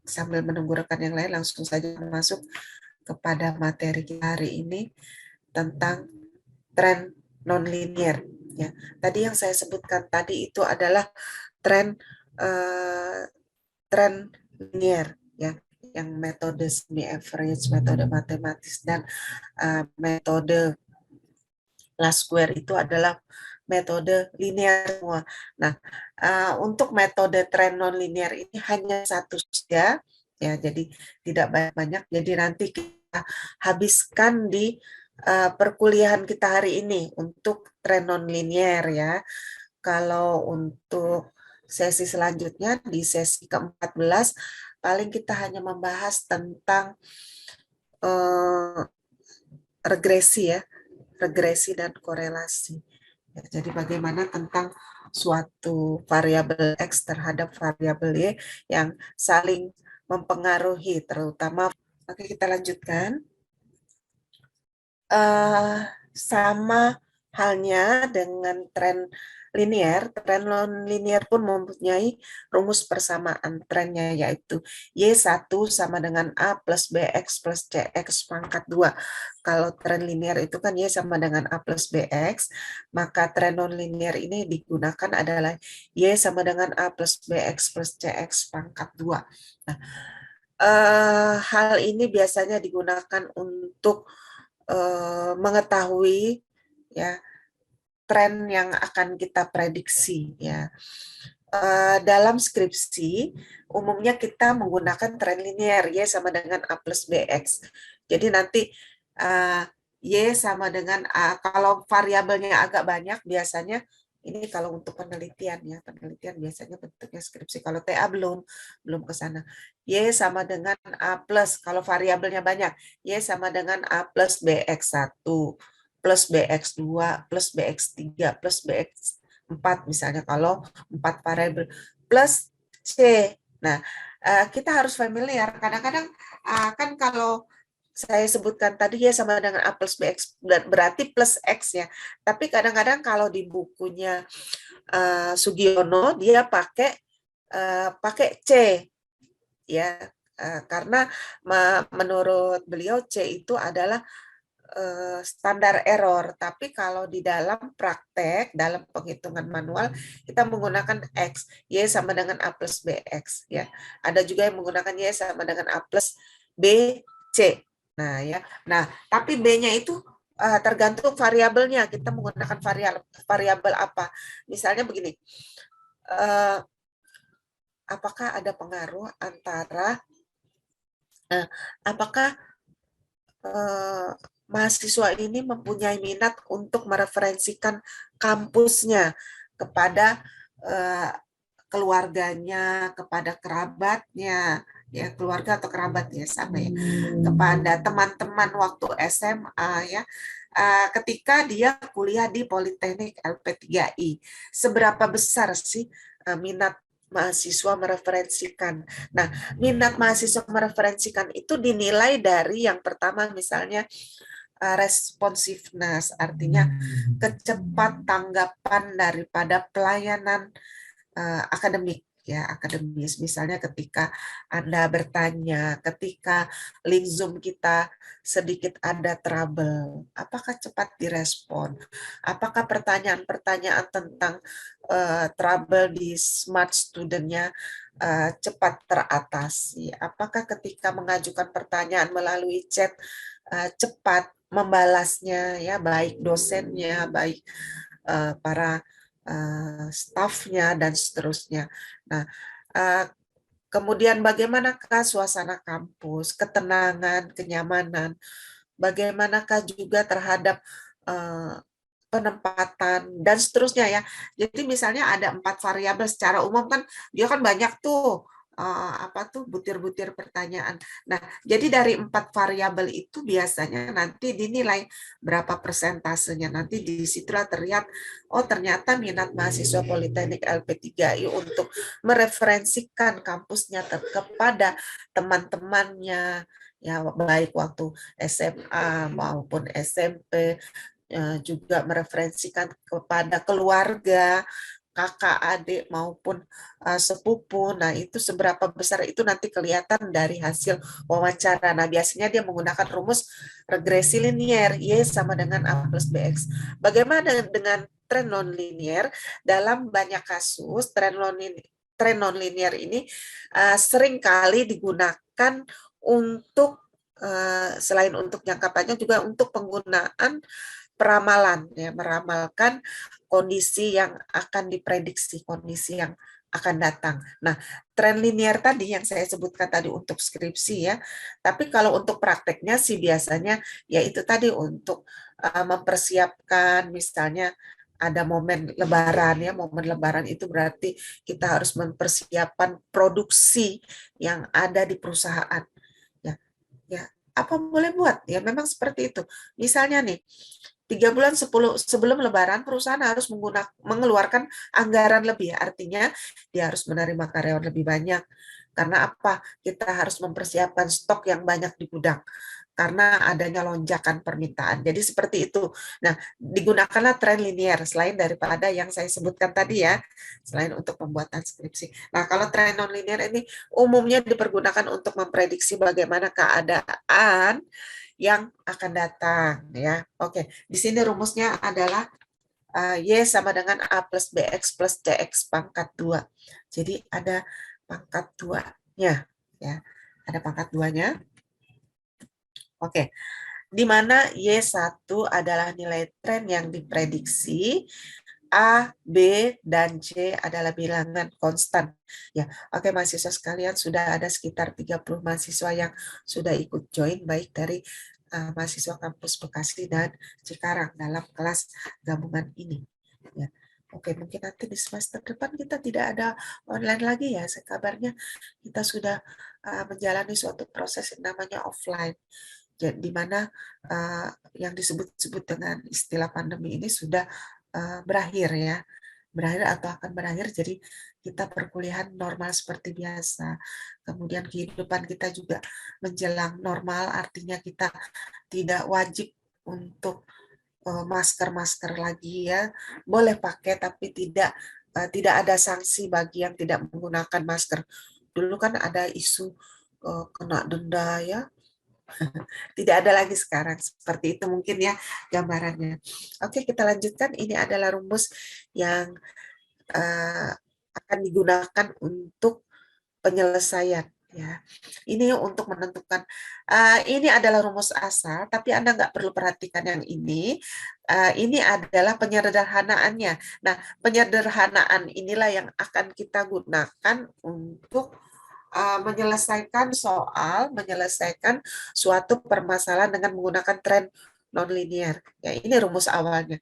sambil menunggu rekan yang lain, langsung saja masuk kepada materi kita hari ini tentang tren nonlinier. Ya, tadi yang saya sebutkan tadi itu adalah tren tren linier, ya, yang metode semi average, metode matematis, dan metode last square itu adalah metode linear semua. Nah, untuk metode tren non-linear ini hanya satu saja, ya, jadi tidak banyak-banyak. Jadi nanti kita habiskan di perkuliahan kita hari ini untuk tren non-linear, ya. Kalau untuk sesi selanjutnya di sesi ke-14 paling kita hanya membahas tentang regresi, ya, regresi dan korelasi. Ya, jadi bagaimana tentang suatu variabel X terhadap variabel Y yang saling mempengaruhi, terutama. Oke, kita lanjutkan. Sama halnya dengan tren non-linear pun mempunyai rumus persamaan trennya, yaitu Y1 sama dengan A plus BX plus CX pangkat 2. Kalau tren linear itu kan Y sama dengan A plus BX, maka tren non-linear ini digunakan adalah Y sama dengan A plus BX plus CX pangkat 2. Nah, hal ini biasanya digunakan untuk mengetahui, ya, tren yang akan kita prediksi, ya. Dalam skripsi umumnya kita menggunakan tren linear Y sama dengan A plus BX. Jadi nanti Y sama dengan A, kalau variabelnya agak banyak biasanya ini kalau untuk penelitian, ya, penelitian biasanya bentuknya skripsi. Kalau TA belum ke sana. Y sama dengan A plus, kalau variabelnya banyak, Y sama dengan A plus BX1 plus BX2 plus BX3 plus BX4 misalnya, kalau 4 variabel, plus C. Nah, kita harus familiar. Kadang-kadang kan kalau saya sebutkan tadi Y sama dengan A plus BX berarti plus X, ya. Tapi kadang-kadang kalau di bukunya Sugiono dia pakai C, ya, karena menurut beliau C itu adalah standar error. Tapi kalau di dalam praktek, dalam penghitungan manual, kita menggunakan X, Y sama dengan A plus BX, ya. Ada juga yang menggunakan Y sama dengan A plus BC. Nah, ya. Nah, tapi B-nya itu tergantung variabelnya. Kita menggunakan variabel apa? Misalnya begini, apakah ada pengaruh antara apakah mahasiswa ini mempunyai minat untuk mereferensikan kampusnya kepada keluarganya, kepada kerabatnya, ya, keluarga atau kerabat, ya, sama, ya, kepada teman-teman waktu SMA, ya, ketika dia kuliah di Politeknik LP3I. Seberapa besar sih minat mahasiswa mereferensikan? Nah, minat mahasiswa mereferensikan itu dinilai dari yang pertama, misalnya responsiveness, artinya kecepat tanggapan daripada pelayanan akademik, ya, akademis. Misalnya ketika Anda bertanya, ketika link Zoom kita sedikit ada trouble, apakah cepat direspon? Apakah pertanyaan-pertanyaan tentang trouble di Smart Student-nya cepat teratasi? Apakah ketika mengajukan pertanyaan melalui chat cepat membalasnya, ya, baik dosennya, baik para stafnya, dan seterusnya. Nah, kemudian bagaimanakah suasana kampus, ketenangan, kenyamanan, bagaimanakah juga terhadap penempatan, dan seterusnya, ya. Jadi misalnya ada 4 variabel secara umum, kan dia kan banyak tuh butir-butir pertanyaan. Nah, jadi dari 4 variabel itu biasanya nanti dinilai berapa persentasenya. Nanti disitulah terlihat, oh ternyata minat mahasiswa Politeknik LP3I untuk mereferensikan kampusnya kepada teman-temannya, ya, baik waktu SMA maupun SMP, juga mereferensikan kepada keluarga, kakak, adik maupun sepupu. Nah, itu seberapa besar itu nanti kelihatan dari hasil wawancara. Nah, biasanya dia menggunakan rumus regresi linier, Y sama dengan A plus BX. Bagaimana dengan tren nonlinier? Dalam banyak kasus, tren nonlinier ini sering kali digunakan untuk selain untuk jangka panjang juga untuk penggunaan peramalan, ya, meramalkan kondisi yang akan diprediksi, kondisi yang akan datang. Nah, tren linear tadi yang saya sebutkan tadi untuk skripsi ya, tapi kalau untuk prakteknya sih biasanya ya itu tadi untuk mempersiapkan misalnya ada momen lebaran ya, momen lebaran itu berarti kita harus mempersiapkan produksi yang ada di perusahaan. Ya, ya, apa boleh buat? Ya memang seperti itu. Misalnya nih, 3 bulan sebelum Lebaran perusahaan harus mengeluarkan anggaran lebih. Artinya dia harus menerima karyawan lebih banyak. Karena apa? Kita harus mempersiapkan stok yang banyak di gudang karena adanya lonjakan permintaan. Jadi seperti itu. Nah, digunakanlah tren linier selain daripada yang saya sebutkan tadi ya, selain untuk pembuatan skripsi. Nah, kalau tren non-linier ini umumnya dipergunakan untuk memprediksi bagaimana keadaan yang akan datang ya. Oke, di sini rumusnya adalah Y sama dengan A plus BX plus CX pangkat 2. Jadi ada pangkat 2-nya ya. Ada pangkat 2-nya. Oke, di mana Y1 adalah nilai tren yang diprediksi, A, B, dan C adalah bilangan konstan. Ya, oke mahasiswa sekalian, sudah ada sekitar 30 mahasiswa yang sudah ikut join, baik dari mahasiswa kampus Bekasi dan Cikarang dalam kelas gabungan ini. Ya. Oke, mungkin nanti di semester depan kita tidak ada online lagi ya. Kabarnya kita sudah menjalani suatu proses yang namanya offline. Jadi, di mana yang disebut-sebut dengan istilah pandemi ini sudah berakhir ya, berakhir atau akan berakhir. Jadi kita perkuliahan normal seperti biasa. Kemudian kehidupan kita juga menjelang normal, artinya kita tidak wajib untuk masker-masker lagi ya, boleh pakai tapi tidak ada sanksi bagi yang tidak menggunakan masker. Dulu kan ada isu kena denda ya, tidak ada lagi sekarang. Seperti itu mungkin ya gambarannya. Oke, kita lanjutkan. Ini adalah rumus yang akan digunakan untuk penyelesaian. Ya, ini untuk menentukan. Ini adalah rumus asal, tapi Anda nggak perlu perhatikan yang ini. Ini adalah penyederhanaannya. Nah, penyederhanaan inilah yang akan kita gunakan untuk menyelesaikan menyelesaikan suatu permasalahan dengan menggunakan tren nonlinear. Ya, ini rumus awalnya.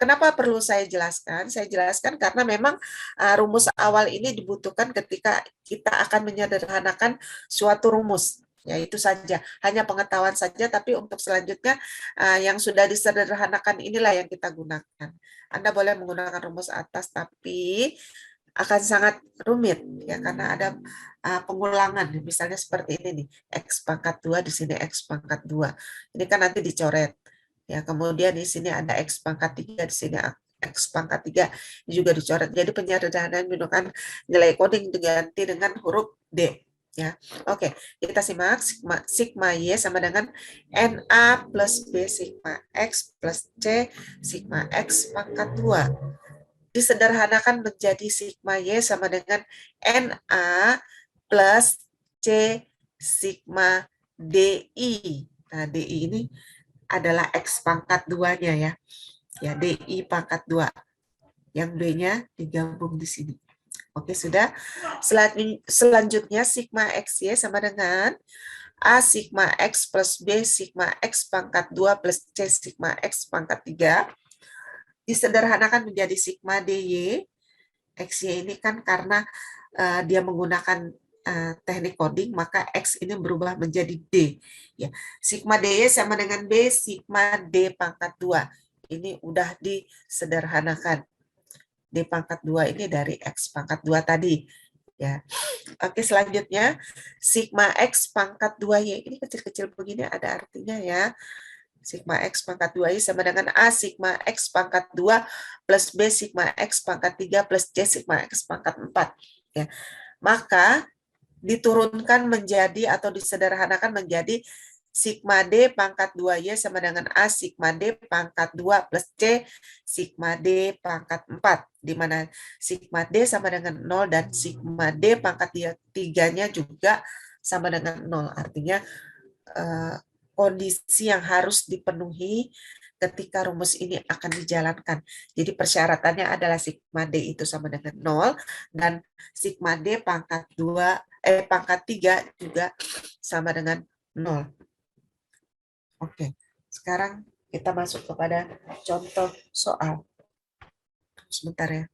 Kenapa perlu saya jelaskan? Saya jelaskan karena memang rumus awal ini dibutuhkan ketika kita akan menyederhanakan suatu rumus. Ya, itu saja, hanya pengetahuan saja, tapi untuk selanjutnya yang sudah disederhanakan inilah yang kita gunakan. Anda boleh menggunakan rumus atas, tapi akan sangat rumit ya karena ada pengulangan, misalnya seperti ini nih, X pangkat 2 di sini X pangkat 2. Ini kan nanti dicoret. Ya, kemudian di sini ada X pangkat 3, di sini X pangkat 3 juga dicoret. Jadi penyederhanaan menggunakan nilai coding diganti dengan huruf D. Ya, oke, kita simak sigma Y sama dengan NA plus B sigma X plus C sigma X pangkat 2. Disederhanakan menjadi sigma Y sama dengan NA plus C sigma DI. Nah, DI ini adalah X pangkat 2-nya ya. Ya, DI pangkat 2. Yang B-nya digabung di sini. Oke, sudah. Selanjutnya sigma XY sama dengan A sigma X plus B sigma X pangkat 2 plus C sigma X pangkat 3. Disederhanakan menjadi sigma DY. XY ini kan karena dia menggunakan teknik coding, maka X ini berubah menjadi D. Ya. Sigma DY sama dengan B sigma D pangkat 2. Ini udah disederhanakan. D pangkat 2 ini dari X pangkat 2 tadi. Ya. Oke, selanjutnya sigma X pangkat 2Y. Ini kecil-kecil begini ada artinya ya. sigma X pangkat 2Y sama dengan A sigma X pangkat 2 plus B sigma X pangkat 3 plus C sigma X pangkat 4. Ya. Maka diturunkan menjadi atau disederhanakan menjadi sigma D pangkat 2Y sama dengan A sigma D pangkat 2 plus C sigma D pangkat 4, di mana sigma D sama dengan 0 dan sigma D pangkat 3-nya juga sama dengan 0. Artinya kondisi yang harus dipenuhi ketika rumus ini akan dijalankan. Jadi persyaratannya adalah sigma D itu sama dengan 0 dan sigma D pangkat 2 pangkat 3 juga sama dengan 0. Oke. Sekarang kita masuk kepada contoh soal. Sebentar ya.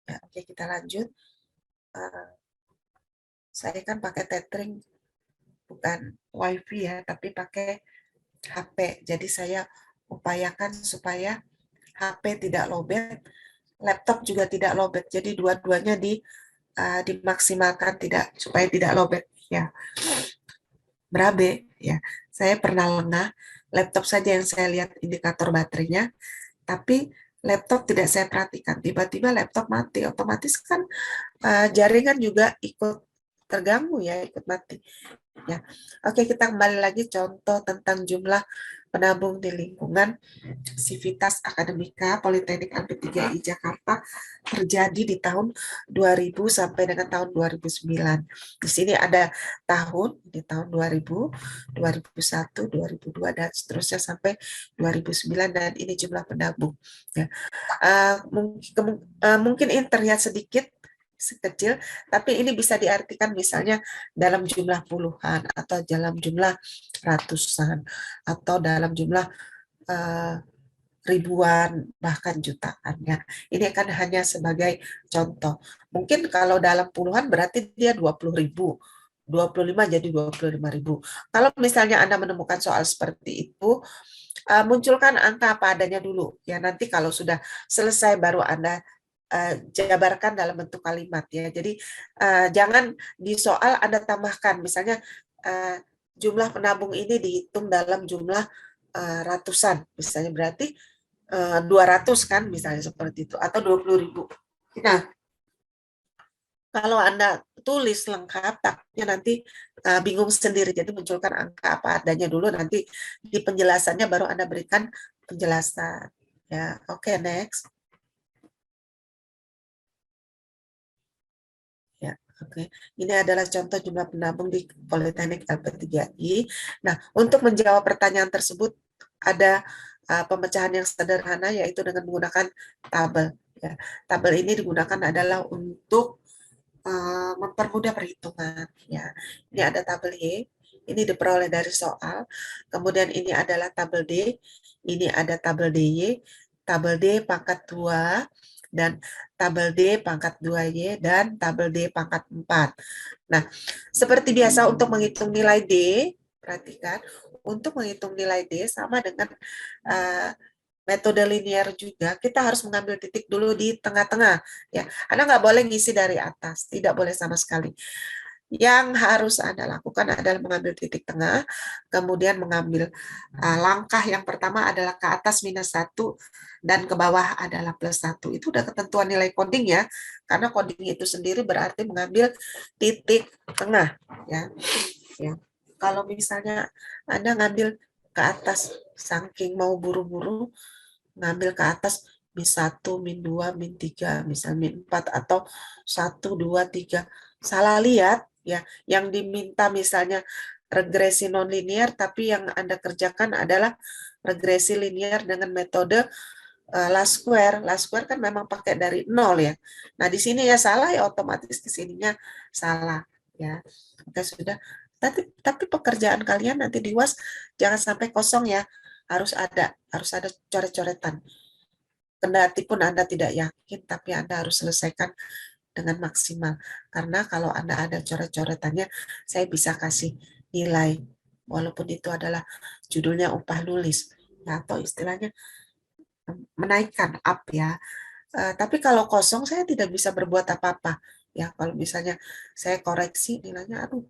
Ya, oke, kita lanjut. Saya kan pakai tethering, bukan WiFi ya, tapi pakai HP. Jadi saya upayakan supaya HP tidak lowbat, laptop juga tidak lowbat. Jadi dua-duanya dimaksimalkan tidak supaya tidak lowbat ya. Berabe ya. Saya pernah lengah, laptop saja yang saya lihat indikator baterainya, tapi laptop tidak saya perhatikan. Tiba-tiba laptop mati, otomatis kan jaringan juga ikut terganggu ya, ikut mati. Ya. Oke, kita kembali lagi contoh tentang jumlah penabung di lingkungan Sivitas Akademika Politeknik LP3I Jakarta terjadi di tahun 2000 sampai dengan tahun 2009. Di sini ada tahun, di tahun 2000, 2001, 2002, dan seterusnya sampai 2009, dan ini jumlah penabung. Ya. Mungkin ini terlihat sedikit, sekecil, tapi ini bisa diartikan misalnya dalam jumlah puluhan, atau dalam jumlah ratusan, atau dalam jumlah ribuan, bahkan jutaan ya. Ini kan hanya sebagai contoh. Mungkin kalau dalam puluhan berarti dia 20.000. 25 jadi 25.000. Kalau misalnya Anda menemukan soal seperti itu, munculkan angka apa adanya dulu. Ya, nanti kalau sudah selesai baru Anda jabarkan dalam bentuk kalimat ya. Jadi jangan di soal Anda tambahkan, misalnya jumlah penabung ini dihitung dalam jumlah ratusan, misalnya berarti 200 kan, misalnya seperti itu, atau 20.000. Nah, kalau Anda tulis lengkap, takutnya nanti bingung sendiri. Jadi munculkan angka apa adanya dulu, nanti di penjelasannya baru Anda berikan penjelasan. Ya, oke, next. Ya, oke. Ini adalah contoh jumlah penabung di Politeknik LP3I. Nah, untuk menjawab pertanyaan tersebut ada pemecahan yang sederhana, yaitu dengan menggunakan tabel. Ya, tabel ini digunakan adalah untuk mempermudah perhitungan. Ya, ini ada tabel Y, ini diperoleh dari soal. Kemudian ini adalah tabel D, ini ada tabel DY, tabel D pangkat 2, dan tabel D pangkat 2Y, dan tabel D pangkat 4. Nah, seperti biasa untuk menghitung nilai D, perhatikan, untuk menghitung nilai D sama dengan metode linear juga, kita harus mengambil titik dulu di tengah-tengah. Ya, Anda nggak boleh ngisi dari atas, tidak boleh sama sekali. Yang harus Anda lakukan adalah mengambil titik tengah, kemudian mengambil langkah yang pertama adalah ke atas -1 dan ke bawah adalah +1. Itu udah ketentuan nilai coding ya, karena coding itu sendiri berarti mengambil titik tengah. Ya, ya. Kalau misalnya Anda ngambil ke atas, saking mau buru-buru, ngambil ke atas -1, -2, -3, misal -4, atau 1, 2, 3. Salah lihat ya, yang diminta misalnya regresi nonlinier, tapi yang Anda kerjakan adalah regresi linear dengan metode last square. Last square kan memang pakai dari 0 ya. Nah, di sini ya salah, ya otomatis di sininya salah ya. Oke, sudah. Tapi pekerjaan kalian nanti di UAS jangan sampai kosong ya. Harus ada coret-coretan. Kendati pun Anda tidak yakin, tapi Anda harus selesaikan dengan maksimal. Karena kalau Anda ada coret-coretannya, saya bisa kasih nilai walaupun itu adalah judulnya upah nulis, ya, atau istilahnya menaikkan up ya. Tapi kalau kosong saya tidak bisa berbuat apa-apa. Ya, kalau misalnya saya koreksi nilainya, aduh,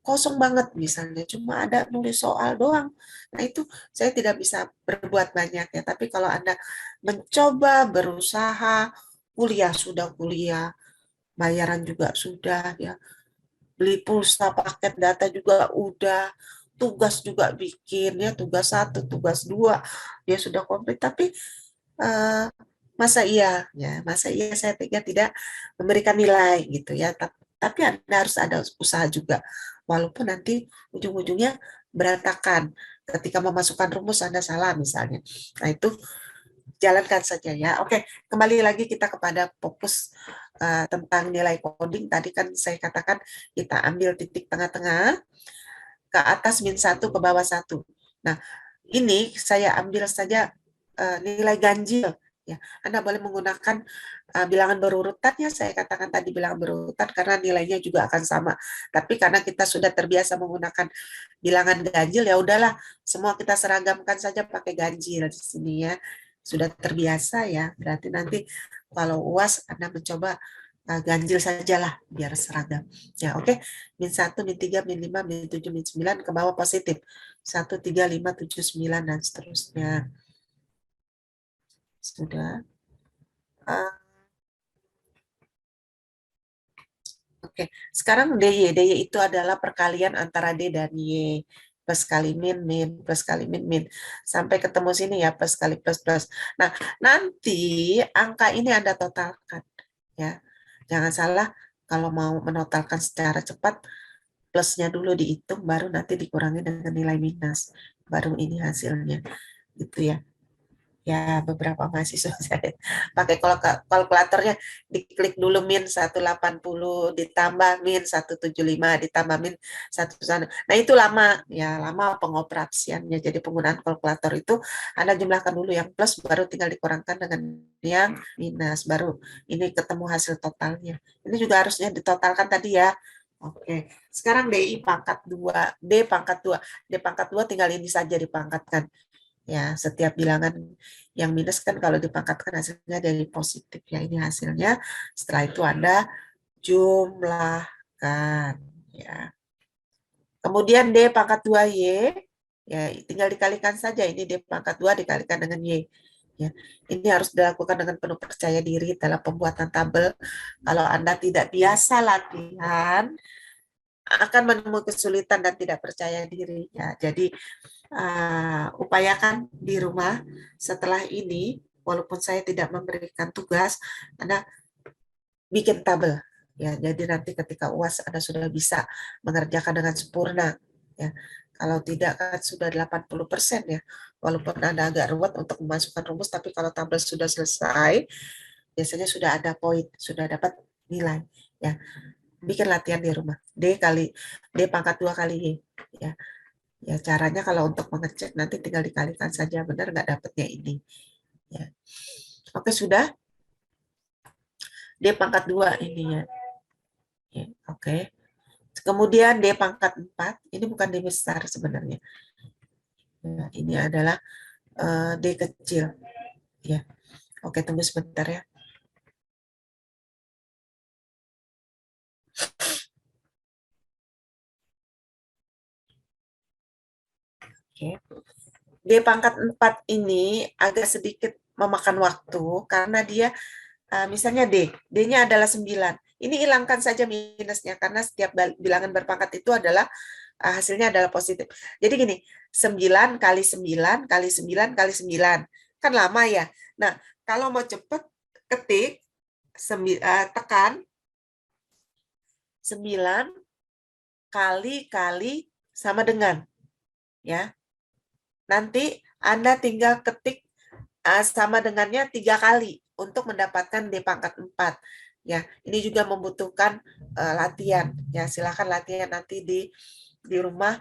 kosong banget misalnya, cuma ada nulis soal doang. Nah, itu saya tidak bisa berbuat banyak ya. Tapi kalau Anda mencoba, berusaha, kuliah sudah kuliah, bayaran juga sudah ya, beli pulsa, paket data juga udah, tugas juga bikin ya, tugas satu, tugas dua, dia sudah komplit. Tapi eh, masa iya ya, masa iya saya tidak memberikan nilai gitu ya. Tapi Anda harus ada usaha juga, walaupun nanti ujung-ujungnya berantakan ketika memasukkan rumus Anda salah misalnya. Nah, itu jalankan saja ya. Oke, kembali lagi kita kepada fokus tentang nilai coding. Tadi kan saya katakan kita ambil titik tengah-tengah, ke atas -1, ke bawah 1. Nah, ini saya ambil saja nilai ganjil. Ya, Anda boleh menggunakan bilangan berurutan ya, saya katakan tadi bilangan berurutan karena nilainya juga akan sama. Tapi karena kita sudah terbiasa menggunakan bilangan ganjil, ya udahlah, semua kita seragamkan saja pakai ganjil di sini ya. Sudah terbiasa ya, berarti nanti kalau UAS Anda mencoba ganjil sajalah biar seragam. Ya, oke. -1, -3, -5, -7, -9 ke bawah positif. 1, 3, 5, 7, 9 dan seterusnya. Sudah. Uh, Oke, sekarang DY. DY itu adalah perkalian antara D dan Y. Plus kali min, min, plus kali min, min. Sampai ketemu sini ya, plus kali plus, plus. Nah, nanti angka ini Anda totalkan. Ya, jangan salah kalau mau menotalkan secara cepat, plusnya dulu dihitung, baru nanti dikurangi dengan nilai minus. Baru ini hasilnya. Gitu ya. Ya, beberapa mahasiswa saya pakai kalkulatornya, diklik dulu -180 ditambah -175 ditambah -1 sana. Nah, itu lama ya, lama pengoperasiannya. Jadi penggunaan kalkulator itu Anda jumlahkan dulu yang plus, baru tinggal dikurangkan dengan yang minus, baru ini ketemu hasil totalnya. Ini juga harusnya ditotalkan tadi ya. Oke, sekarang DI pangkat 2, D pangkat 2. D pangkat 2 tinggal ini saja dipangkatkan. Ya, setiap bilangan yang minus kan kalau dipangkatkan hasilnya dari positif ya. Ini hasilnya. Setelah itu Anda jumlahkan ya. Kemudian D pangkat 2Y ya, tinggal dikalikan saja. Ini D pangkat 2 dikalikan dengan Y. Ya, ini harus dilakukan dengan penuh percaya diri dalam pembuatan tabel. Kalau Anda tidak biasa latihan, akan menemui kesulitan dan tidak percaya diri. Ya, jadi upayakan di rumah setelah ini, walaupun saya tidak memberikan tugas, Anda bikin tabel. Ya, jadi nanti ketika UAS Anda sudah bisa mengerjakan dengan sempurna. Ya, kalau tidak kan sudah 80% ya. Walaupun Anda agak ruwet untuk memasukkan rumus, tapi kalau tabel sudah selesai, biasanya sudah ada poin, sudah dapat nilai. Ya, bikin latihan di rumah. D pangkat 2 kali Y. Ya, ya caranya kalau untuk mengecek nanti tinggal dikalikan saja benar nggak dapatnya ini. Ya. Oke, sudah. D pangkat 2 ini ya. Ya, oke. Kemudian D pangkat 4, ini bukan D besar sebenarnya. Ya, ini adalah D kecil. Ya. Oke, tunggu sebentar ya. Oke. D pangkat 4 ini agak sedikit memakan waktu karena dia misalnya D-nya adalah 9. Ini hilangkan saja minusnya karena setiap bilangan berpangkat itu adalah hasilnya adalah positif. Jadi gini, 9 kali 9 kali 9 kali 9. Kan lama ya. Nah, kalau mau cepat, ketik, tekan 9 kali sama dengan. Ya. Nanti Anda tinggal ketik sama dengannya 3 kali untuk mendapatkan D pangkat 4. Ya, ini juga membutuhkan latihan. Ya, silakan latihan nanti di rumah.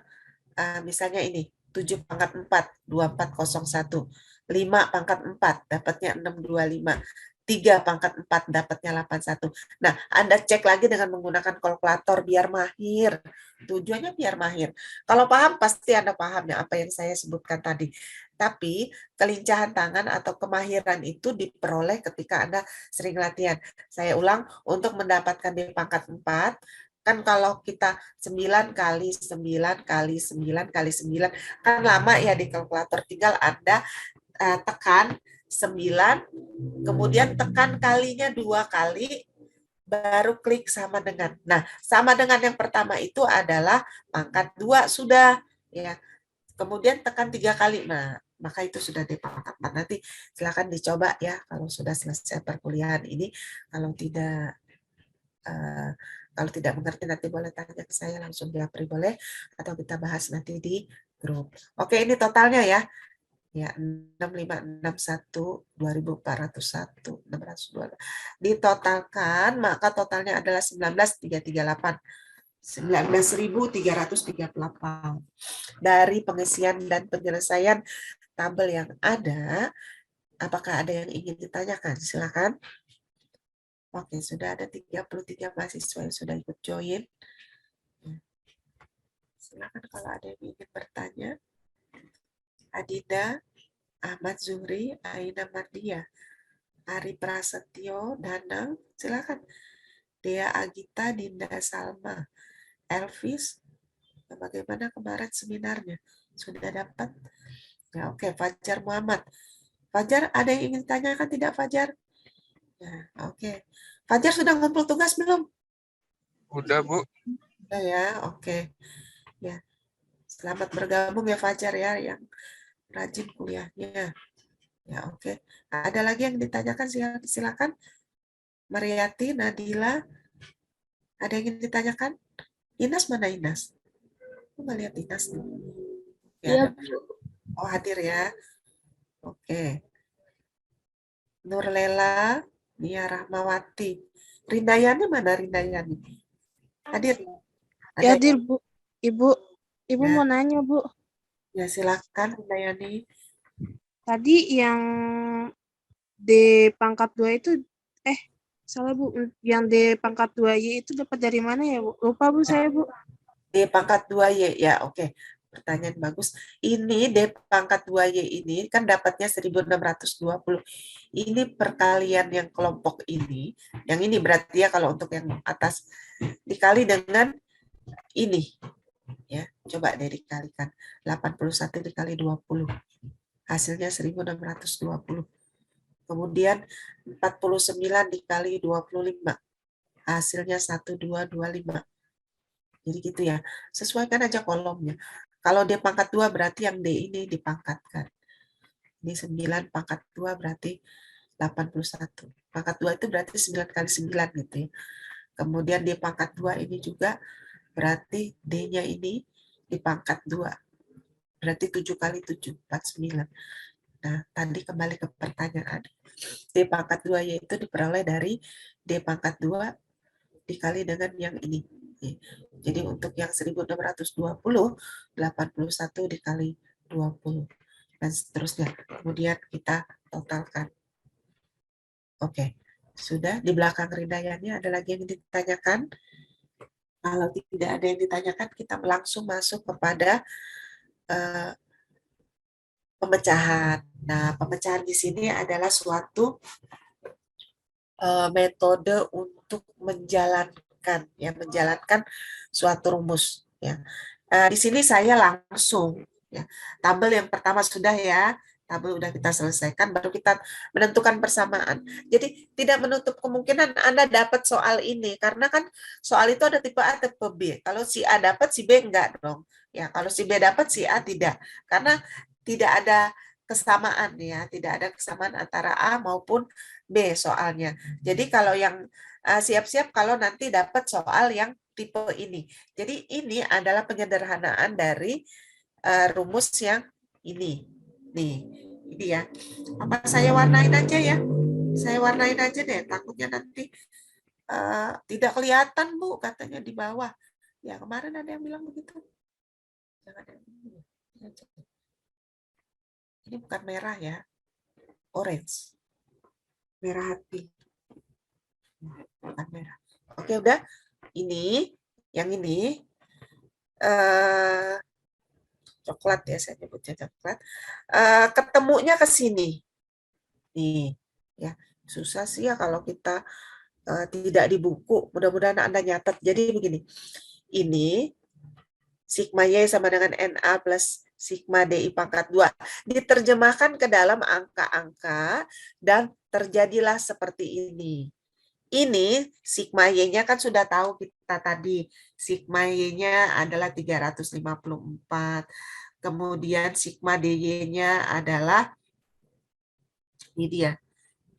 Misalnya ini 7 pangkat 4 2401, 5 pangkat 4 dapatnya 625, 3 pangkat 4 dapatnya 81. Nah, Anda cek lagi dengan menggunakan kalkulator biar mahir. Tujuannya biar mahir. Kalau paham, pasti Anda paham ya apa yang saya sebutkan tadi. Tapi kelincahan tangan atau kemahiran itu diperoleh ketika Anda sering latihan. Saya ulang, untuk mendapatkan di pangkat 4, kan kalau kita 9 kali 9 kali 9 kali 9, kan lama ya di kalkulator. Tinggal Anda tekan 9, kemudian tekan kalinya 2 kali, baru klik sama dengan. Nah, sama dengan yang pertama itu adalah pangkat 2 sudah. Ya. Kemudian tekan 3 kali. Nah, maka itu sudah di pangkat 4. Nanti silakan dicoba ya kalau sudah selesai perkuliahan ini. Kalau tidak kalau tidak mengerti nanti boleh tanya ke saya langsung di April boleh, atau kita bahas nanti di grup. Oke, ini totalnya ya. Ya, 6561 2401 602. Ditotalkan maka totalnya adalah 19.338. 19.338. Dari pengisian dan penyelesaian tabel yang ada, apakah ada yang ingin ditanyakan? Silakan. Oke, sudah ada 33 mahasiswa yang sudah ikut join. Silakan kalau ada yang ingin bertanya. Adinda, Ahmad Zuhri, Aina Mardia, Ari Prasetyo, Danang, silakan. Dea Agita, Dinda Salma, Elvis, bagaimana kemarin seminarnya? Sudah dapat? Ya, oke, Fajar Muhammad. Fajar, ada yang ingin tanyakan tidak, Fajar? Ya, oke. Fajar sudah ngumpul tugas belum? Udah, Bu. Udah ya, oke. Ya, selamat bergabung ya Fajar ya, yang rajin kuliahnya. Ya, oke. Ada lagi yang ditanyakan, silakan. Mariati, Nadila, ada yang ingin ditanyakan? Inas mana Inas? Aku nggak lihat Inas nih. Ya, Iya, ada. Oh, hadir ya. Oke. Nurlela, Nia Rahmawati. Rindayani mana Rindayani? Hadir. ya Ada hadir yang? Bu. Ibu Ya, mau nanya Bu. ya silakan Rindayani. Tadi yang D pangkat 2 itu, salah Bu. Yang D pangkat 2Y itu dapat dari mana ya Bu? Lupa Bu saya Bu. D pangkat 2Y, ya oke. Pertanyaan bagus. Ini D pangkat 2Y ini kan dapatnya 1620. Ini perkalian yang kelompok ini, yang ini berarti ya kalau untuk yang atas, dikali dengan ini. Ya, coba deh dikalikan. 81 dikali 20. Hasilnya 1620. Kemudian 49 dikali 25. Hasilnya 1225. Jadi gitu ya. Sesuaikan aja kolomnya. Kalau dia pangkat 2 berarti yang D ini dipangkatkan. Ini 9 pangkat 2 berarti 81. Pangkat 2 itu berarti 9 kali 9 gitu ya. Kemudian di pangkat 2 ini juga berarti D-nya ini dipangkat 2. Berarti 7 kali 7, 49. Nah, tadi kembali ke pertanyaan. D pangkat 2 yaitu diperoleh dari D pangkat 2 dikali dengan yang ini. Jadi untuk yang 1620, 81 dikali 20. Dan seterusnya. Kemudian kita totalkan. Oke, sudah. Di belakang rindayannya ada lagi yang ditanyakan? Kalau tidak ada yang ditanyakan, kita langsung masuk kepada pemecahan. Nah, pemecahan di sini adalah suatu metode untuk menjalankan suatu rumus ya. Di sini saya langsung ya. Tabel yang pertama sudah ya. Tabel udah kita selesaikan, baru kita menentukan persamaan. Jadi tidak menutup kemungkinan Anda dapat soal ini, karena kan soal itu ada tipe A, tipe B. Kalau si A dapat, si B enggak dong. Ya, kalau si B dapat, si A tidak. Karena tidak ada kesamaan ya, tidak ada kesamaan antara A maupun B soalnya. Jadi kalau yang siap-siap kalau nanti dapat soal yang tipe ini. Jadi ini adalah penyederhanaan dari rumus yang ini. Nih, ini ya. Apa saya warnain aja ya? Saya warnain aja deh, takutnya nanti tidak kelihatan Bu, katanya di bawah. Ya, kemarin ada yang bilang begitu. Jangan ada yang bilang. Ini bukan merah ya, orange. merah hati. Bukan merah. Oke, udah. Ini, yang ini, coklat ya, saya nyebutnya coklat. Ketemunya ke sini. Nih, ya. Susah sih ya kalau kita tidak di buku. Mudah-mudahan Anda nyatet. Jadi begini. Ini sigma Y sama dengan NA plus sigma DI pangkat 2. Diterjemahkan ke dalam angka-angka dan terjadilah seperti ini. Ini sigma Y-nya kan sudah tahu kita tadi. Sigma Y-nya adalah 354. Kemudian sigma DY-nya adalah, ini dia,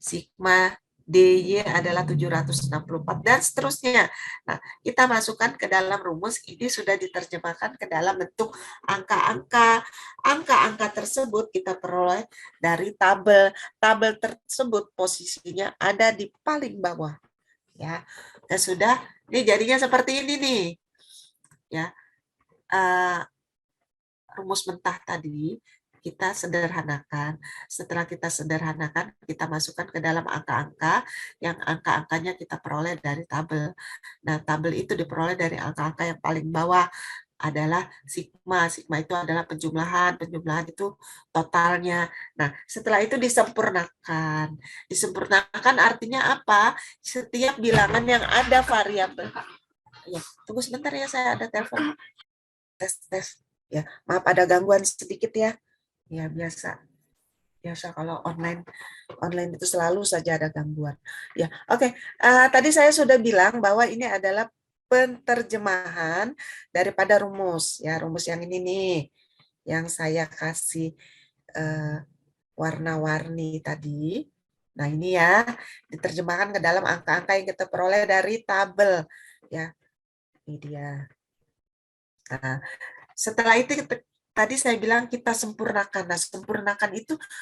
sigma DY adalah 764 dan seterusnya. Nah, kita masukkan ke dalam rumus, ini sudah diterjemahkan ke dalam bentuk angka-angka. Angka-angka tersebut kita peroleh dari tabel. Tabel tersebut posisinya ada di paling bawah. Ya, dan sudah, ini jadinya seperti ini nih. Ya, rumus mentah tadi kita sederhanakan. Setelah kita sederhanakan, kita masukkan ke dalam angka-angka, yang angka-angkanya kita peroleh dari tabel. Nah, tabel itu diperoleh dari angka-angka yang paling bawah adalah sigma. Sigma itu adalah penjumlahan. Penjumlahan itu totalnya. Nah, setelah itu disempurnakan. Disempurnakan artinya apa? Setiap bilangan yang ada variabel. Ya, tunggu sebentar ya, saya ada telepon. Tes. Ya, maaf ada gangguan sedikit ya. Ya, biasa kalau online itu selalu saja ada gangguan. Ya, oke. Tadi saya sudah bilang bahwa ini adalah penterjemahan daripada rumus. Ya, rumus yang ini nih, yang saya kasih warna-warni tadi. Nah, ini ya, diterjemahkan ke dalam angka-angka yang kita peroleh dari tabel. Ya, ini dia. Nah, setelah itu tadi saya bilang kita sempurnakan. Nah,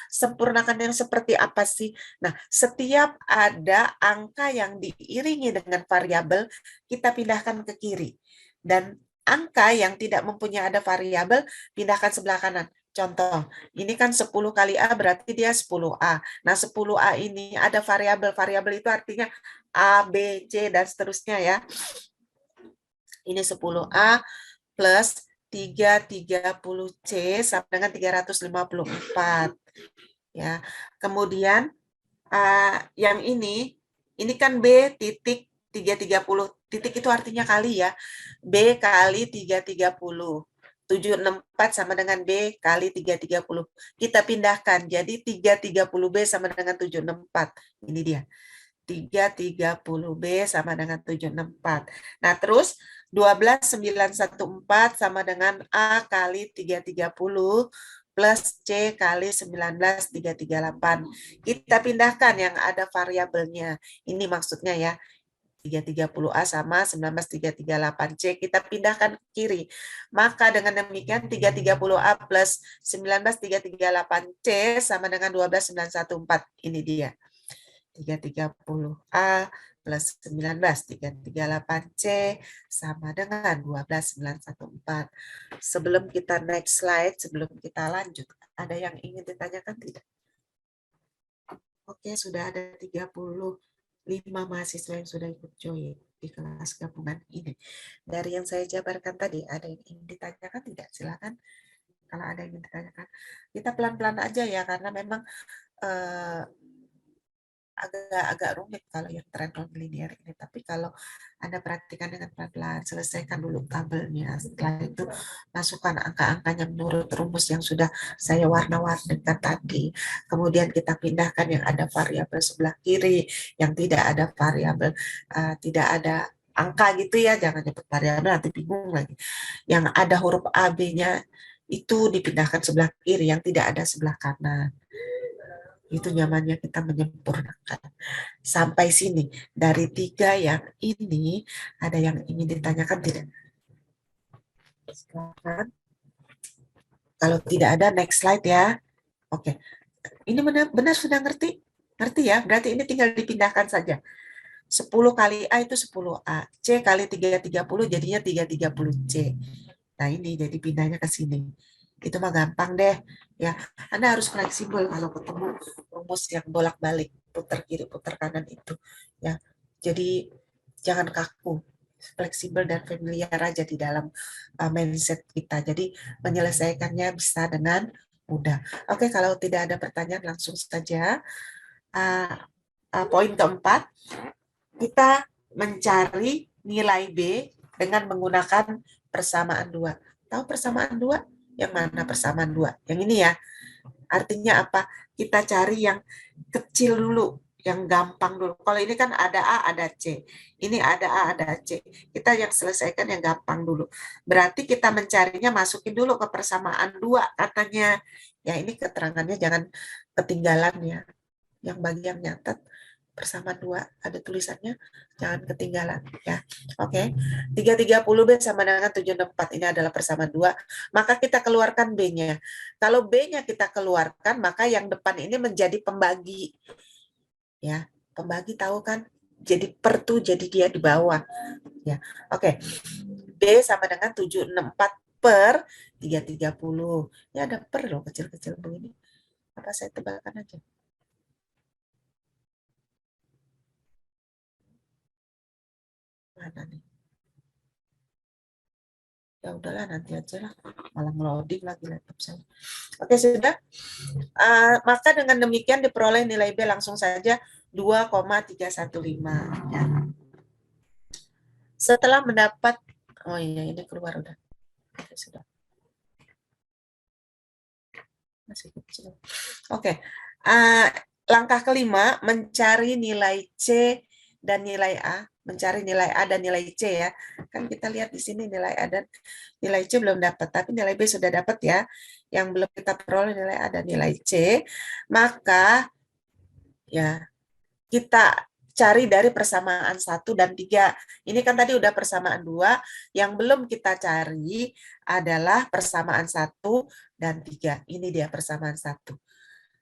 sempurnakan yang seperti apa sih? Nah, setiap ada angka yang diiringi dengan variabel, kita pindahkan ke kiri. Dan angka yang tidak mempunyai ada variabel, pindahkan sebelah kanan. Contoh, ini kan 10 kali A berarti dia 10A. Nah, 10A ini ada variabel. Variabel itu artinya A, B, C, dan seterusnya ya. Ini 10A plus 330C sama dengan 354. Ya. Kemudian yang ini kan B titik 330. Titik itu artinya kali ya. B kali 330. 764 sama dengan B kali 330. Kita pindahkan. Jadi 330B sama dengan 764. Ini dia. 330B sama dengan 764. Nah, terus 12914 sama dengan A kali 330 plus C kali 19338. Kita pindahkan yang ada variabelnya. Ini maksudnya ya. 330A sama 19338C. Kita pindahkan ke kiri. Maka dengan demikian 330A plus 19338C sama dengan 12914. Ini dia. 330A plus 19, 338C sama dengan 12914. Sebelum kita next slide, sebelum kita lanjut, ada yang ingin ditanyakan tidak? Oke, sudah ada 35 mahasiswa yang sudah ikut join di kelas gabungan ini. Dari yang saya jabarkan tadi, ada yang ingin ditanyakan tidak? Silakan. Kalau ada yang ingin ditanyakan. Kita pelan-pelan aja ya, karena memang agak rumit kalau yang tren linear ini. Tapi kalau Anda perhatikan dengan pelan-pelan, selesaikan dulu tabelnya. Setelah itu masukkan angka-angkanya menurut rumus yang sudah saya warna-warnikan tadi. Kemudian kita pindahkan yang ada variabel sebelah kiri, yang tidak ada variabel, tidak ada angka gitu ya, jangan nyebut variabel nanti bingung lagi. Yang ada huruf A, B-nya itu dipindahkan sebelah kiri, yang tidak ada sebelah kanan. Itu nyamannya kita menyempurnakan. Sampai sini. Dari 3 yang ini, ada yang ingin ditanyakan tidak? Silakan. Kalau tidak ada, next slide ya. Oke. Ini benar sudah ngerti? Ngerti ya? Berarti ini tinggal dipindahkan saja. 10 kali A itu 10A. C kali 330 jadinya 330C. Nah ini jadi pindahnya ke sini. Itu mah gampang deh. Ya, Anda harus fleksibel kalau ketemu rumus yang bolak-balik, putar kiri, putar kanan itu. Ya, jadi jangan kaku, fleksibel dan familiar aja di dalam mindset kita. Jadi menyelesaikannya bisa dengan mudah. Oke, kalau tidak ada pertanyaan langsung saja. Poin keempat, kita mencari nilai B dengan menggunakan persamaan dua. Tahu persamaan dua? Yang mana persamaan dua? Yang ini ya. Artinya apa? Kita cari yang kecil dulu, yang gampang dulu. Kalau ini kan ada A, ada C. Ini ada A, ada C. Kita yang selesaikan yang gampang dulu. Berarti kita mencarinya masukin dulu ke persamaan dua katanya. Ya ini keterangannya jangan ketinggalan ya. Yang bagian nyatet persamaan dua ada tulisannya, jangan ketinggalan ya. Oke. 330B sama dengan 764 ini adalah persamaan dua, maka kita keluarkan B-nya. Kalau B-nya kita keluarkan, maka yang depan ini menjadi pembagi. Ya, pembagi tahu kan? Jadi per tuh jadi dia di bawah. Ya. Oke. B sama dengan 764 per 330. Ya ada per loh kecil-kecil begini. Apa saya tebalkan aja? Mana nih? Ya udahlah nanti aja lah, malah ngeloading lagi laptop saya. Oke sudah. Maka dengan demikian diperoleh nilai B langsung saja 2,315 ya. Setelah mendapat, oh iya ini keluar udah. Oke, sudah. Masih kecil. Oke. Langkah kelima mencari nilai C dan nilai A, mencari nilai A dan nilai C ya. Kan kita lihat di sini nilai A dan nilai C belum dapat, tapi nilai B sudah dapat ya. Yang belum kita peroleh nilai A dan nilai C, maka ya kita cari dari persamaan 1 dan 3. Ini kan tadi udah persamaan 2, yang belum kita cari adalah persamaan 1 dan 3. Ini dia persamaan 1.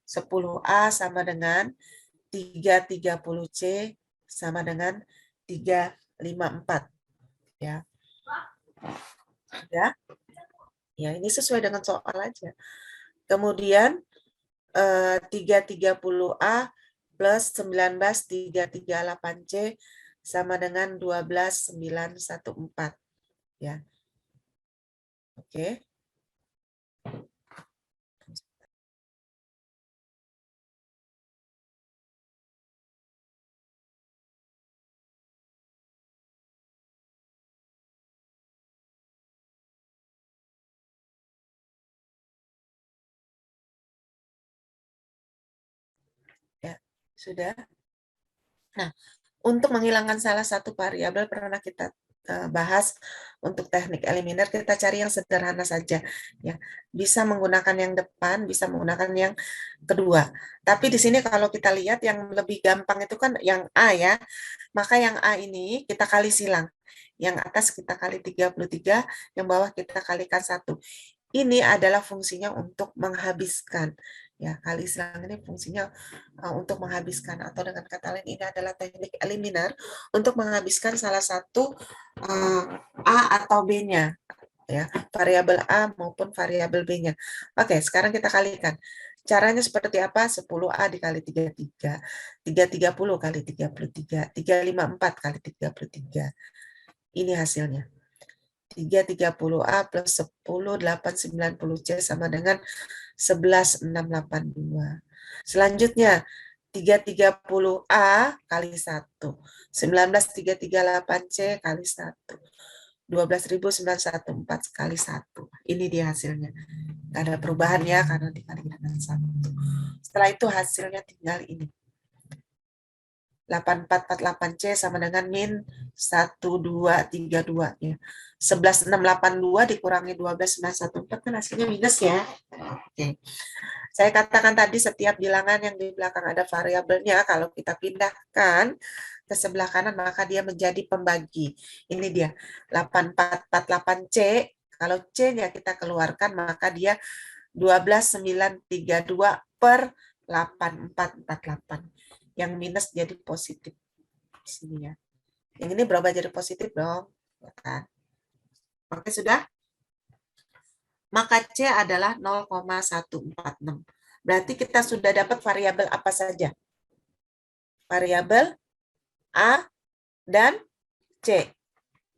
10A sama dengan 330C sama dengan 354. Ya. Ya. Ya, ini sesuai dengan soal aja. Kemudian 330A plus 19338C sama dengan 12914. Ya. Oke. Ya, sudah. Nah, untuk menghilangkan salah satu variabel pernah kita bahas untuk teknik eliminer, kita cari yang sederhana saja ya. Bisa menggunakan yang depan, bisa menggunakan yang kedua. Tapi di sini kalau kita lihat yang lebih gampang itu kan yang A ya. Maka yang A ini kita kali silang. Yang atas kita kali 33, yang bawah kita kalikan 1. Ini adalah fungsinya untuk menghabiskan. Ya, kali silang ini fungsinya untuk menghabiskan, atau dengan kata lain ini adalah teknik eliminer untuk menghabiskan salah satu A atau B-nya, ya, variabel A maupun variabel B-nya. Oke, sekarang kita kalikan. Caranya seperti apa? 10A dikali 33, 330 kali 33, 354 kali 33. Ini hasilnya. 330A plus 10, 890C sama dengan 11682. Selanjutnya, 330A kali 1. 19338C kali 1. 12.914 kali 1. Ini dia hasilnya. Nggak ada perubahan ya, karena dikali dengan 1. Setelah itu hasilnya tinggal ini. 8448C sama dengan min 1232 ya. 11682 dikurangi 12914 kan hasilnya minus ya. Oke. Saya katakan tadi setiap bilangan yang di belakang ada variabelnya, kalau kita pindahkan ke sebelah kanan maka dia menjadi pembagi. Ini dia 8448C, kalau C-nya kita keluarkan maka dia 12932 per 8448. Yang minus jadi positif di sini ya. Yang ini berubah jadi positif dong, ya kan? Oke, sudah? maka C adalah 0,146. Berarti kita sudah dapat variabel apa saja? Variabel A dan C.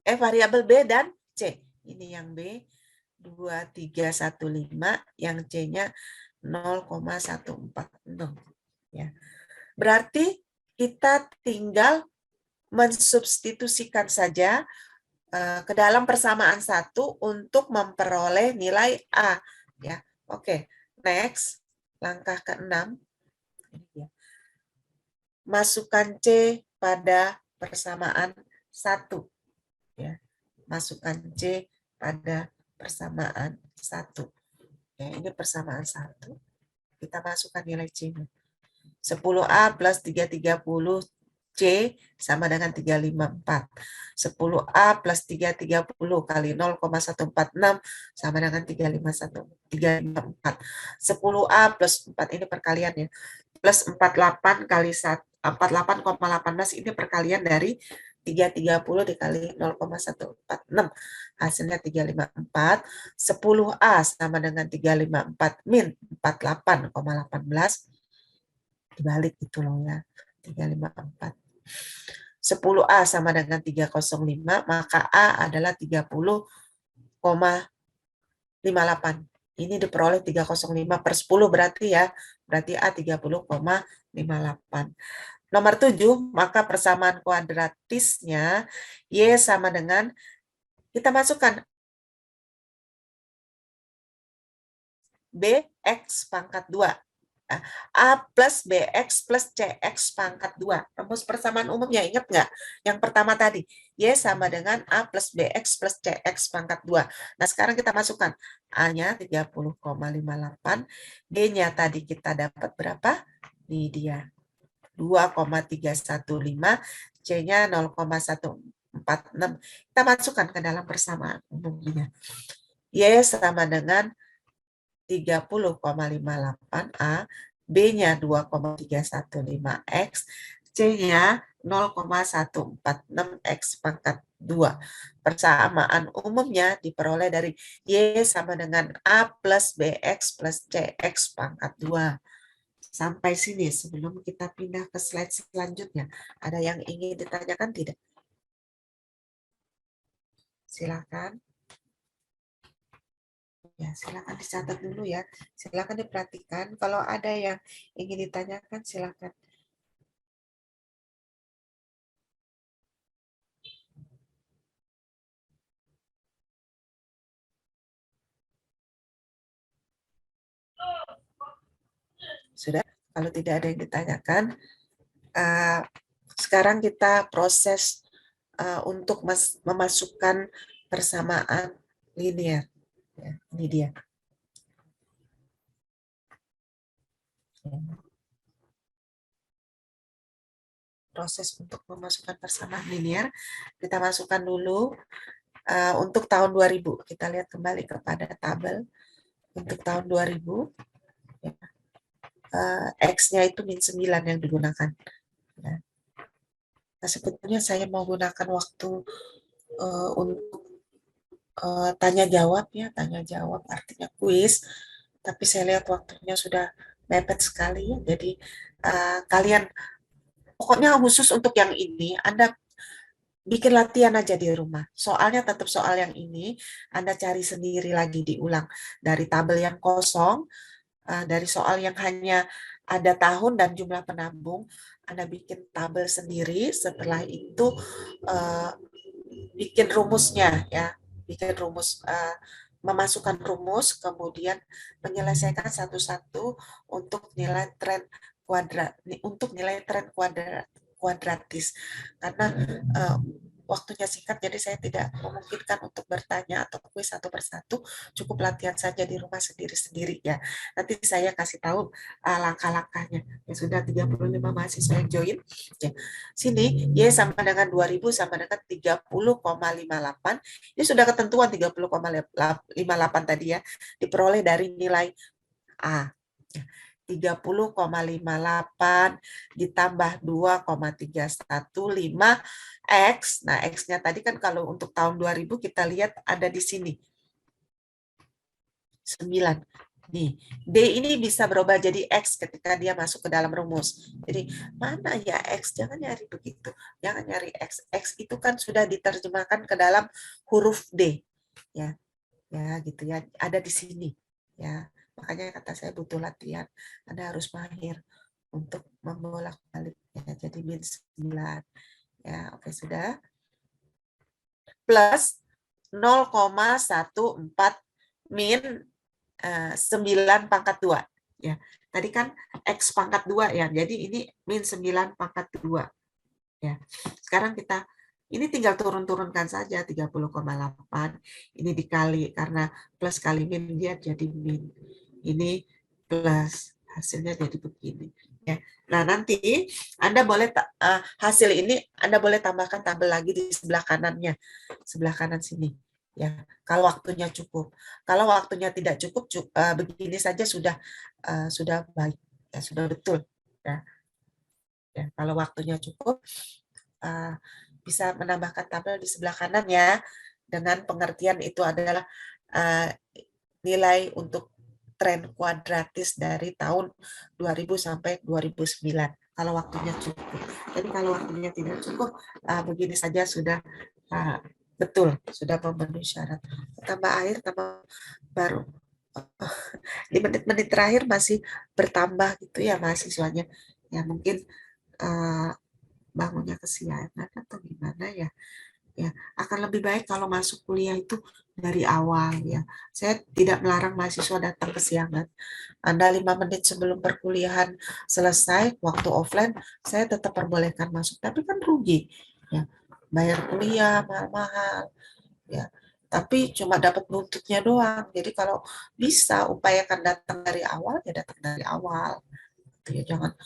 Variabel B dan C. Ini yang B, 2315, yang C-nya 0,146. Ya. Berarti kita tinggal mensubstitusikan saja ke dalam persamaan 1 untuk memperoleh nilai A. Ya. Oke, next. Langkah ke-6. Masukkan C pada persamaan 1. Ya. Masukkan C pada persamaan 1. Ya, ini persamaan 1. Kita masukkan nilai C-nya. 10A plus 330 C sama dengan 354. 10A plus 330 kali 0,146 sama dengan 354. 10A plus 4 ini perkaliannya. Plus 48 kali 48,18 ini perkalian dari 330 dikali 0,146. Hasilnya 354. 10A sama dengan 354 min 48,18. Dibalik itu loh ya. 354. 10A sama dengan 305, maka A adalah 30,58. Ini diperoleh 305 per 10 berarti ya. Berarti A 30,58. Nomor 7, maka persamaan kuadratisnya Y sama dengan, kita masukkan BX pangkat 2. A plus BX plus CX pangkat 2. Rumus persamaan umumnya, ingat nggak? Yang pertama tadi, Y sama dengan A plus BX plus CX pangkat 2. Nah, sekarang kita masukkan. A-nya 30,58. D-nya tadi kita dapat berapa? Ini dia. 2,315. C-nya 0,146. Kita masukkan ke dalam persamaan umumnya. Y sama dengan 30,58A, B-nya 2,315X, C-nya 0,146X pangkat 2. Persamaan umumnya diperoleh dari Y sama dengan A plus BX plus CX pangkat 2. Sampai sini sebelum kita pindah ke slide selanjutnya. Ada yang ingin ditanyakan tidak? Silakan. Ya, silakan dicatat dulu ya. Silakan diperhatikan. Kalau ada yang ingin ditanyakan, silakan. Sudah? Kalau tidak ada yang ditanyakan, sekarang kita proses untuk memasukkan persamaan linear. Ya, ini dia. Proses untuk memasukkan persamaan linear, kita masukkan dulu untuk tahun 2000. Kita lihat kembali kepada tabel untuk tahun 2000. Ya. X-nya itu min 9 yang digunakan. Ya. Nah, sebetulnya saya mau gunakan waktu untuk tanya jawab ya, tanya jawab artinya kuis, tapi saya lihat waktunya sudah mepet sekali ya. Jadi kalian pokoknya khusus untuk yang ini Anda bikin latihan aja di rumah. Soalnya tetap soal yang ini Anda cari sendiri lagi, diulang dari tabel yang kosong, dari soal yang hanya ada tahun dan jumlah penambung, Anda bikin tabel sendiri. Setelah itu bikin rumusnya ya, bikin rumus, memasukkan rumus, kemudian menyelesaikan satu-satu untuk nilai tren kuadratis. Karena waktunya singkat, jadi saya tidak memungkinkan untuk bertanya atau kuis satu persatu, cukup latihan saja di rumah sendiri-sendiri ya. Nanti saya kasih tahu langkah-langkahnya. Ya sudah 35 mahasiswa yang join. Ya. Sini Y sama dengan 2000 sama dengan 30,58. Ini sudah ketentuan 30,58 tadi ya. Diperoleh dari nilai A. 30,58 ditambah 2,315 X. Nah, X-nya tadi kan kalau untuk tahun 2000 kita lihat ada di sini. 9. Nih, D ini bisa berubah jadi X ketika dia masuk ke dalam rumus. Jadi, mana ya X? Jangan nyari begitu. Jangan nyari X. X itu kan sudah diterjemahkan ke dalam huruf D. Ya, ya gitu ya. Ada di sini. Ya, makanya kata saya butuh latihan. Anda harus mahir untuk membolak-balik. Ya, jadi min 9. Ya, oke, sudah. Plus 0,14 min 9 pangkat 2. Ya. Tadi kan X pangkat 2 ya. Jadi ini min 9 pangkat 2. Ya. Sekarang kita ini tinggal turun-turunkan saja 30,8. Ini dikali karena plus kali min dia jadi min. Ini plus hasilnya jadi begini. Ya. Nah, nanti Anda boleh hasil ini Anda boleh tambahkan tabel lagi di sebelah kanannya. Sebelah kanan sini. Ya, kalau waktunya cukup. Kalau waktunya tidak cukup, begini saja sudah baik, ya, sudah betul. Ya. Ya, kalau waktunya cukup, bisa menambahkan tabel di sebelah kanan ya, dengan pengertian itu adalah nilai untuk tren kuadratis dari tahun 2000 sampai 2009. Kalau waktunya cukup. Jadi kalau waktunya tidak cukup, begini saja sudah betul, sudah memenuhi syarat. Tambah air, tambah baru. Di menit-menit terakhir masih bertambah gitu ya mahasiswanya. Ya mungkin bangunnya kesiangan atau gimana ya. Ya, akan lebih baik kalau masuk kuliah itu dari awal ya. Saya tidak melarang mahasiswa datang kesiangan. Anda 5 menit sebelum perkuliahan selesai, waktu offline, saya tetap perbolehkan masuk. Tapi kan rugi. Ya, bayar kuliah mahal-mahal. Ya, tapi cuma dapat buntutnya doang. Jadi kalau bisa upayakan datang dari awal, ya datang dari awal. Ya, jangan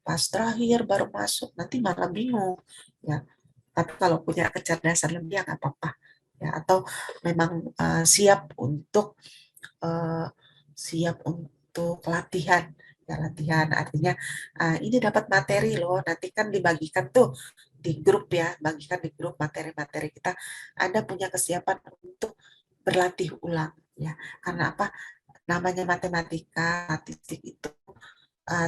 pas terakhir baru masuk, nanti malah bingung. Ya, tapi kalau punya kecerdasan lebih ya nggak apa-apa. Ya, atau memang siap untuk latihan. Ya, latihan artinya ini dapat materi loh, nanti kan dibagikan tuh di grup ya, bagikan di grup materi-materi kita. Anda punya kesiapan untuk berlatih ulang ya. Karena apa? Namanya matematika, statistik itu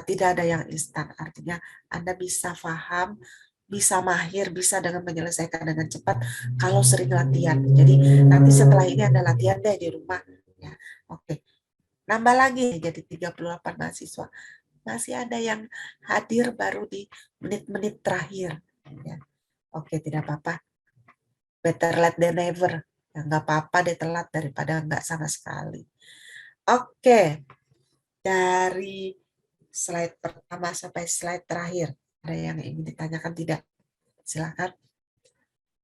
tidak ada yang instan. Artinya Anda bisa paham, bisa mahir, bisa dengan menyelesaikan dengan cepat kalau sering latihan. Jadi nanti setelah ini Anda latihan deh di rumah. Ya, oke. Nambah lagi jadi 38 mahasiswa. Masih ada yang hadir baru di menit-menit terakhir. Ya. Oke, tidak apa-apa. Better late than never. Ya, nggak apa-apa deh telat daripada nggak sama sekali. Oke, dari slide pertama sampai slide terakhir. Ada yang ingin ditanyakan tidak? Silakan.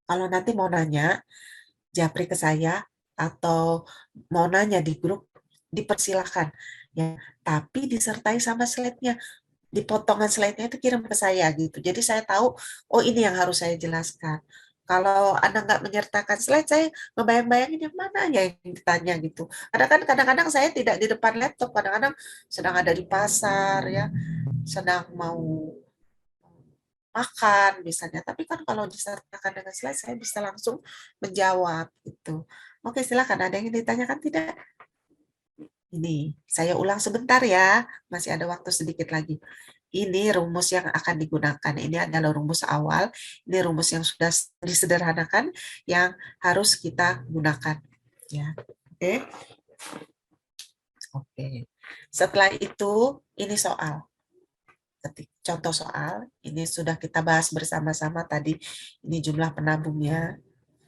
Kalau nanti mau nanya, japri ke saya atau mau nanya di grup, dipersilahkan. Ya, tapi disertai sama slide-nya. Di potongan slide-nya itu kirim ke saya gitu. Jadi saya tahu, oh ini yang harus saya jelaskan. Kalau Anda nggak menyertakan slide, saya ngebayang-bayangin yang mana ya yang ditanya gitu. Kadang-kadang saya tidak di depan laptop, kadang-kadang sedang ada di pasar ya, sedang mau makan misalnya. Tapi kan kalau disertakan dengan slide, saya bisa langsung menjawab gitu. Oke, silakan. Ada yang ingin ditanyakan tidak? Ini, saya ulang sebentar ya. Masih ada waktu sedikit lagi. Ini rumus yang akan digunakan. Ini adalah rumus awal. Ini rumus yang sudah disederhanakan yang harus kita gunakan. Ya, oke. Oke. Setelah itu, ini soal. Contoh soal, ini sudah kita bahas bersama-sama tadi. Ini jumlah penabungnya.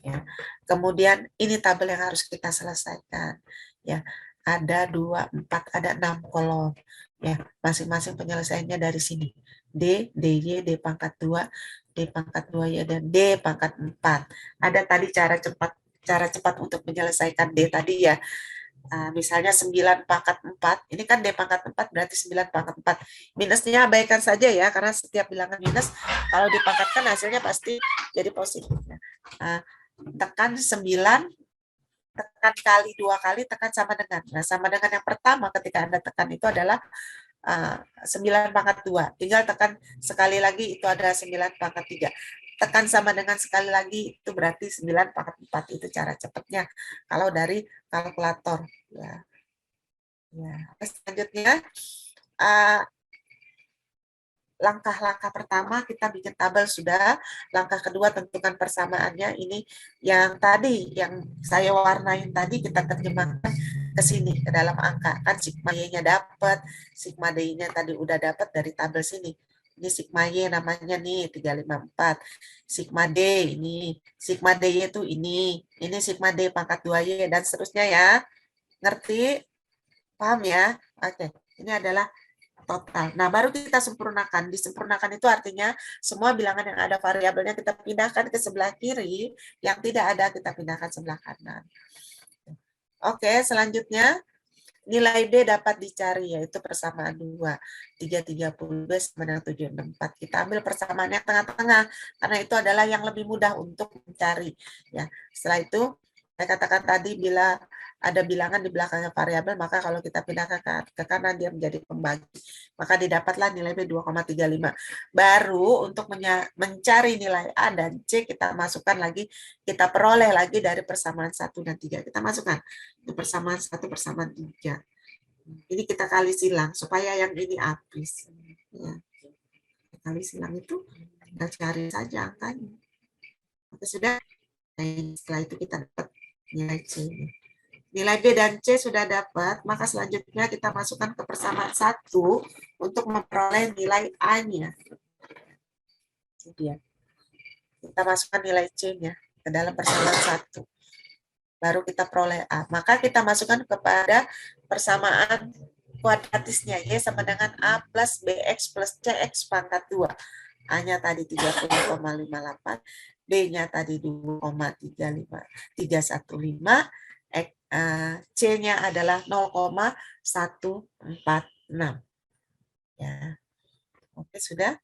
Ya. Kemudian ini tabel yang harus kita selesaikan. Ya, ada 2, 4, ada 6 kolom. Ya, masing-masing penyelesaiannya dari sini. D, DY, D pangkat 2, D pangkat 2Y, dan D pangkat 4. Ada tadi cara cepat untuk menyelesaikan D tadi ya. Misalnya 9 pangkat 4, ini kan D pangkat 4 berarti 9 pangkat 4. Minusnya abaikan saja ya, karena setiap bilangan minus, kalau dipangkatkan hasilnya pasti jadi positif. Tekan 9, tekan kali 2 kali, tekan sama dengan. Nah, sama dengan yang pertama ketika Anda tekan itu adalah 9 pangkat 2. Tinggal tekan sekali lagi, itu ada 9 pangkat 3. Tekan sama dengan sekali lagi, itu berarti 9 pangkat 4. Itu cara cepatnya kalau dari kalkulator. Ya. Ya, selanjutnya uh, langkah-langkah pertama kita bikin tabel sudah. Langkah kedua tentukan persamaannya. Ini yang tadi, yang saya warnain tadi kita terjemahkan ke sini, ke dalam angka. Kan sigma Y-nya dapat, sigma D-nya tadi udah dapat dari tabel sini. Ini sigma Y namanya nih 354. Sigma D ini, sigma D itu ini sigma D pangkat 2Y dan seterusnya ya. Ngerti? Paham ya? Oke, ini adalah total. Nah, baru kita sempurnakan. Disempurnakan itu artinya semua bilangan yang ada variabelnya kita pindahkan ke sebelah kiri, yang tidak ada kita pindahkan sebelah kanan. Oke, selanjutnya nilai D dapat dicari, yaitu persamaan 2. 330 sama dengan 764. Kita ambil persamaan yang tengah-tengah, karena itu adalah yang lebih mudah untuk mencari. Ya, setelah itu, saya katakan tadi bila ada bilangan di belakangnya variabel, maka kalau kita pindahkan ke kanan dia menjadi pembagi. Maka didapatlah nilai B 2,35. Baru untuk mencari nilai A dan C kita masukkan lagi, kita peroleh lagi dari persamaan 1 dan 3. Kita masukkan itu persamaan 1, persamaan 3. Ini kita kali silang supaya yang ini habis. Ya. Kali silang itu kita cari saja angkanya. Oke, sudah. Setelah itu kita dapat nilai C. Nilai B dan C sudah dapat, maka selanjutnya kita masukkan ke persamaan 1 untuk memperoleh nilai A-nya. Kemudian kita masukkan nilai C-nya ke dalam persamaan 1. Baru kita peroleh A. Maka kita masukkan kepada persamaan kuadratisnya, Y sama dengan A plus BX plus CX pangkat 2. A-nya tadi 30,58, B-nya tadi 2,315, C-nya adalah 0,146. Ya. Oke, sudah.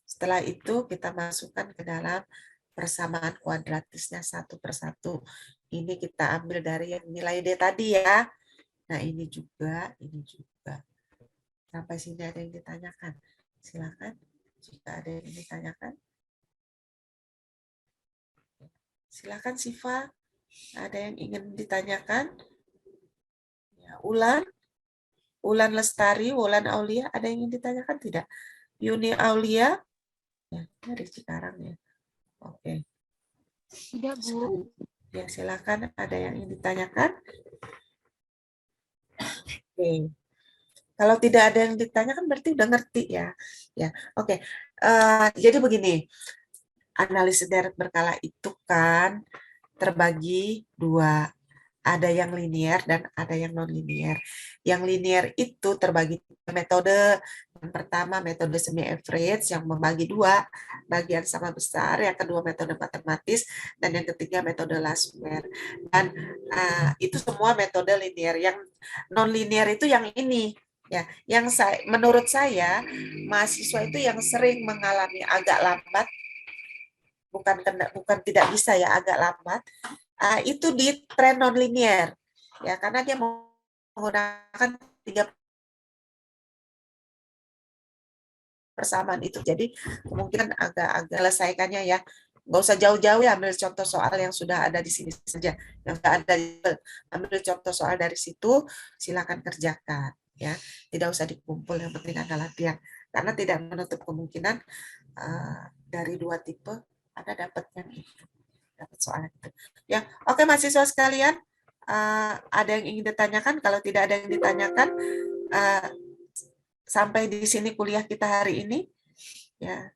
Setelah itu kita masukkan ke dalam persamaan kuadratisnya satu persatu. Ini kita ambil dari yang nilai D tadi ya. Nah, ini juga, ini juga. Sampai sini ada yang ditanyakan. Silakan jika ada yang ditanyakan. Silakan Siva. Ada yang ingin ditanyakan? Ya, Ulan Lestari, Wulan Aulia, ada yang ingin ditanyakan tidak? Yuni Aulia, ya, dari Cikarang ya. Oke. Tidak, Bu. Ya, silakan. Ada yang ingin ditanyakan? Oke. Kalau tidak ada yang ditanyakan berarti udah ngerti ya. Ya, oke. Jadi begini, analisis deret berkala itu kan terbagi dua. Ada yang linear dan ada yang non-linear. Yang linear itu terbagi metode. Yang pertama metode semi-average yang membagi dua, bagian sama besar. Yang kedua metode matematis. Dan yang ketiga metode Lassware. Dan itu semua metode linear. Yang non-linear itu yang ini. Ya, yang menurut saya mahasiswa itu yang sering mengalami agak lambat, bukan tidak bisa ya, agak lambat, itu di tren non-linear, ya, karena dia menggunakan 3 persamaan itu, jadi kemungkinan agak selesaikannya ya, nggak usah jauh-jauh ya, ambil contoh soal yang sudah ada di sini saja, yang sudah ada, ambil contoh soal dari situ, silakan kerjakan, ya, tidak usah dikumpul, yang penting ada latihan, karena tidak menutup kemungkinan dari 2 tipe ada dapat yang itu. Dapat soal itu. Ya, oke mahasiswa sekalian, ada yang ingin ditanyakan? Kalau tidak ada yang ditanyakan, sampai di sini kuliah kita hari ini. Ya,